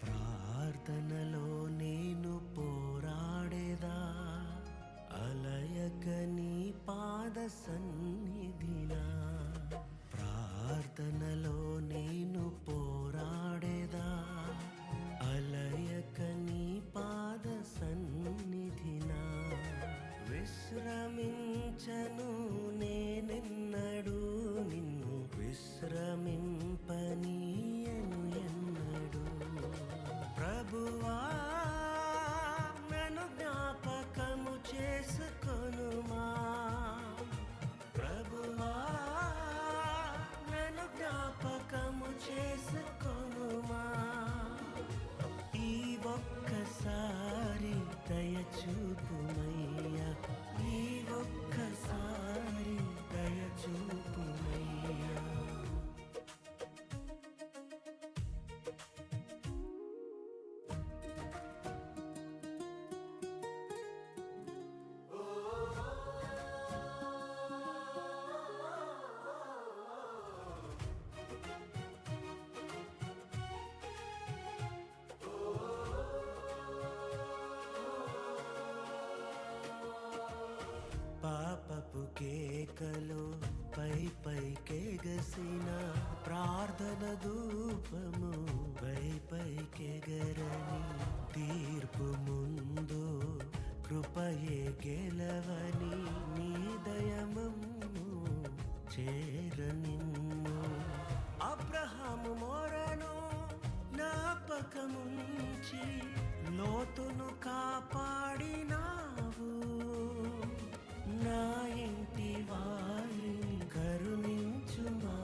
ప్రార్థనలో నేను పోరాడేదా, అలయక నీ పాద సన్నిధినా. ప్రార్థనలో నేను పోరాడేదా, అలయక నీ పాద సన్నిధినా. విశ్రమించను నేనెన్నడు, నిన్ను విశ్రమింపనీయను ఎన్నడు. ప్రభువా నన్ను జ్ఞాపకము చేసుకొనుమా, ప్రభువా నన్ను జ్ఞాపకము చేసుకొనుమా. ఈ ఒక్కసారి దయచూపుమయ్యా, ఈ ఒక్కసారి దయచూపుమయ్యా. పాపపు కేకలో పై పైకెగసిన ప్రార్థన ధూపము పై పైకెగరని. తీర్పు ముందు కృపయే గెలవని, నీ దయమమ్ము చేరనిమ్ము. అబ్రహాము మొరను జ్ఞాపకముంచి లోతును కాపాడినావు. నా ఇంటి వారిని కరుణించుమా,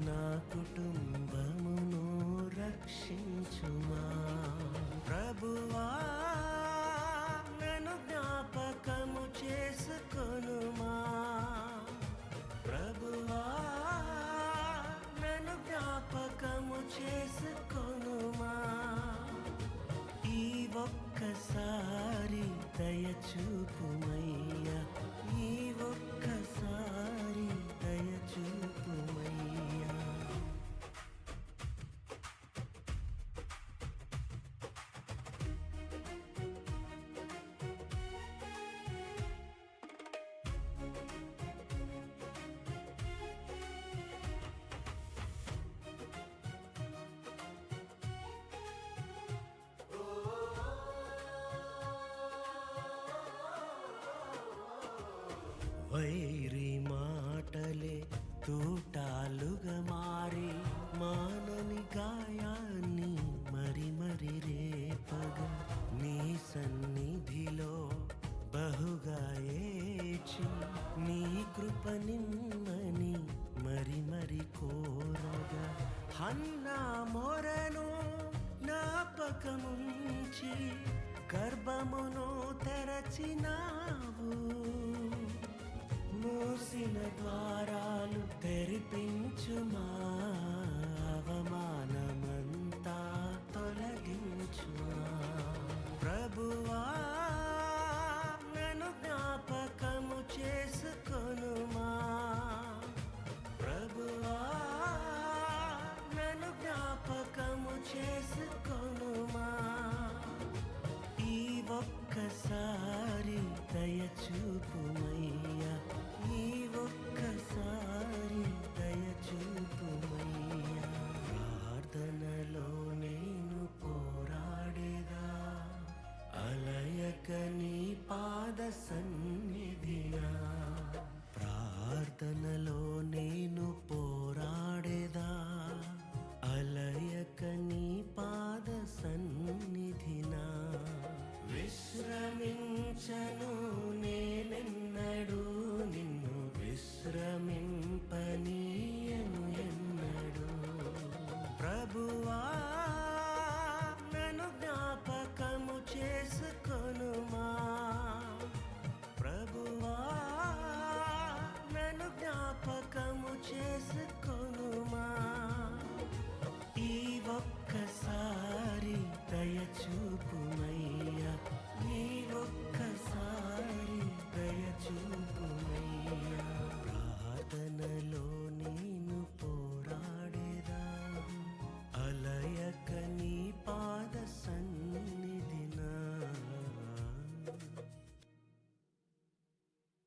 నా కుటుంబమును రక్షించుమా. ప్రభువా నన్ను జ్ఞాపకము చేసుకొనుమా, ప్రభువా నన్ను జ్ఞాపకము చేసుకొనుమా. ఈ ఒక్కసారి దయచూపుమయ్యా, ఈ ఒక్కసారి దయచూపుమయ్యా. వైరి మాటలే తూటాలుగా మారి, మానని గాయాన్ని మరి మరి రేపగా. నీ సన్నిధిలో బహుగా ఏడ్చి, నీ కృప నిమ్మని మరి మరి కోరగా. హన్నా మొరను జ్ఞాపకముంచి గర్భమును తెరచినావు. మూసిన ద్వారాలు తెరిపించుమా, అవమాన